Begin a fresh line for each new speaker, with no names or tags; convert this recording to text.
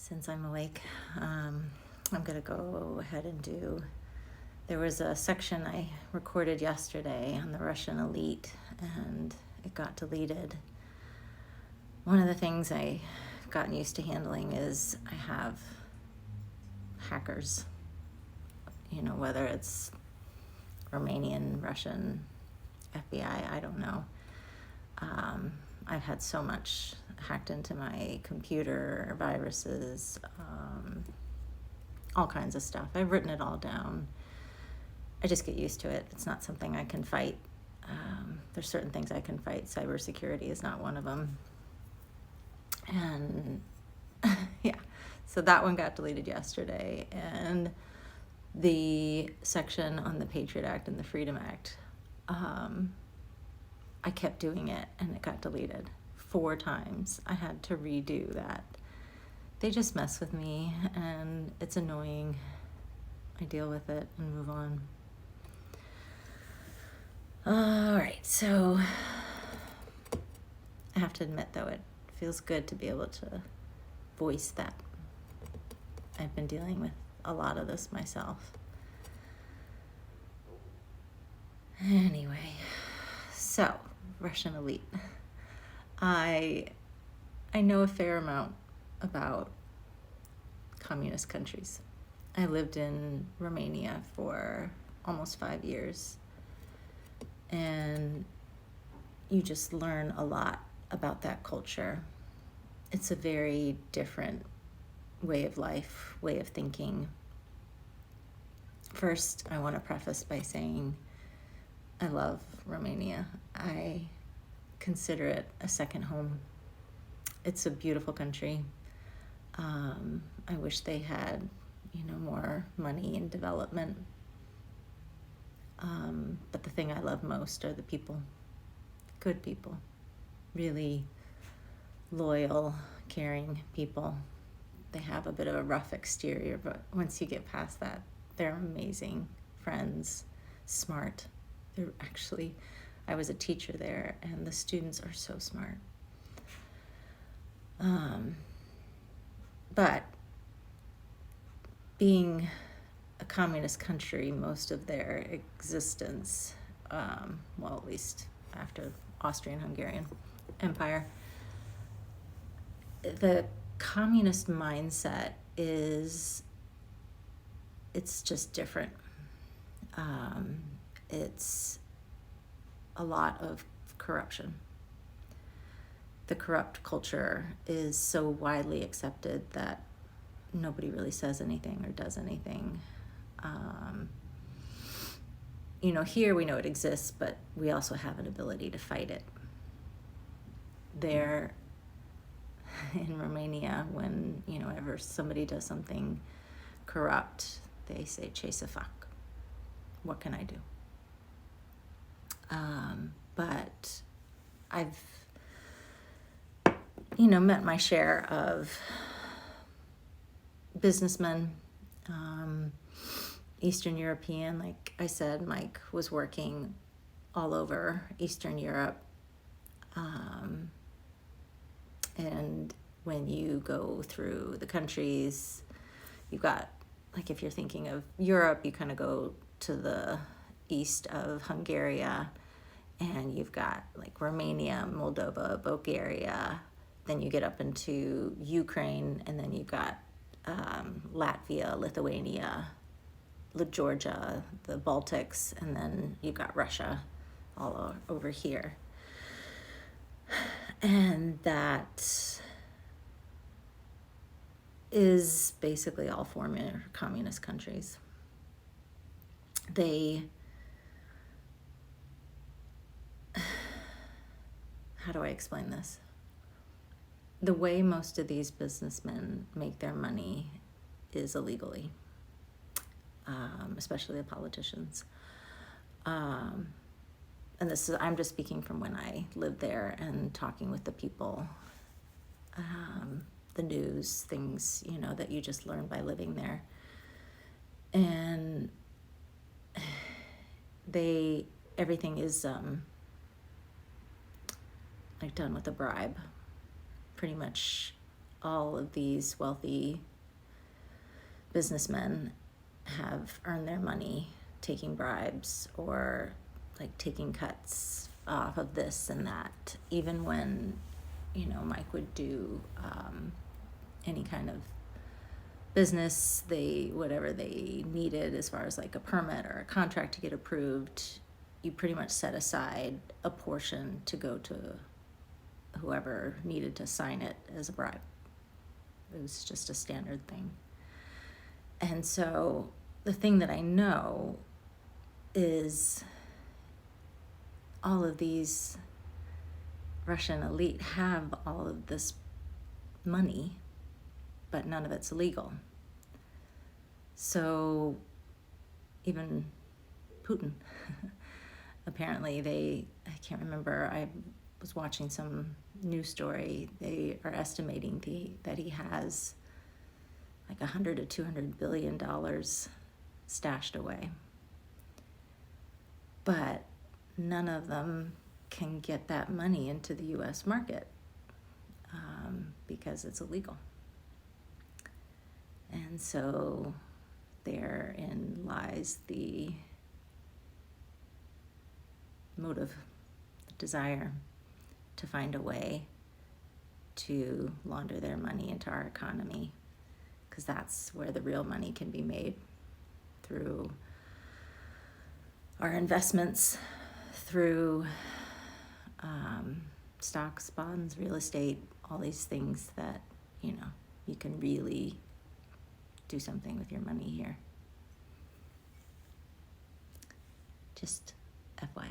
since I'm awake. I'm going to go ahead and do. There was a section I recorded yesterday on the Russian elite, and it got deleted. One of the things I've gotten used to handling is I have hackers, whether it's Romanian, Russian, FBI, I don't know. I've had so much hacked into my computer, viruses, all kinds of stuff. I've written it all down. I just get used to it. It's not something I can fight. There's certain things I can fight. Cybersecurity is not one of them. And yeah, so that one got deleted yesterday. And the section on the Patriot Act and the Freedom Act, I kept doing it and it got deleted 4 times. I had to redo that. They just mess with me and it's annoying. I deal with it and move on. All right, so I have to admit though, it feels good to be able to voice that. I've been dealing with a lot of this myself. Anyway, so Russian elite. I know a fair amount about communist countries. I lived in Romania for almost 5 years, and you just learn a lot about that culture. It's a very different way of life, way of thinking. First, I want to preface by saying I love Romania. I consider it a second home. It's a beautiful country. I wish they had, more money and development. But the thing I love most are the people. Good people. Really loyal, caring people. They have a bit of a rough exterior, but once you get past that, they're amazing friends, smart. I was a teacher there, and the students are so smart. But being a communist country, most of their existence, at least after Austrian-Hungarian Empire, the communist mindset it's just different. It's a lot of corruption. The corrupt culture is so widely accepted that nobody really says anything or does anything. Here we know it exists, but we also have an ability to fight it. There, in Romania, when, ever somebody does something corrupt, they say, "Ce să fac." What can I do? But I've, met my share of businessmen, Eastern European. Like I said, Mike was working all over Eastern Europe. And when you go through the countries, you've got, like if you're thinking of Europe, you kind of go to the east of Hungary, and you've got like Romania, Moldova, Bulgaria, then you get up into Ukraine, and then you've got Latvia, Lithuania, Georgia, the Baltics, and then you've got Russia all over here. And that is basically all former communist countries. How do I explain this? The way most of these businessmen make their money is illegally, especially the politicians. And I'm just speaking from when I lived there and talking with the people, the news, things, that you just learn by living there. And everything is like done with a bribe. Pretty much all of these wealthy businessmen have earned their money taking bribes or like taking cuts off of this and that. Even when, Mike would do any kind of business, whatever they needed as far as like a permit or a contract to get approved, you pretty much set aside a portion to go to whoever needed to sign it as a bribe. It was just a standard thing. And so the thing that I know is all of these Russian elite have all of this money, but none of it's legal. So even Putin, apparently I can't remember, I was watching some news story, they are estimating that he has like $100 to $200 billion stashed away. But none of them can get that money into the U.S. market because it's illegal. And so therein lies the motive, the desire to find a way to launder their money into our economy, because that's where the real money can be made, through our investments, through stocks, bonds, real estate, all these things that, you can really do something with your money here. Just FYI.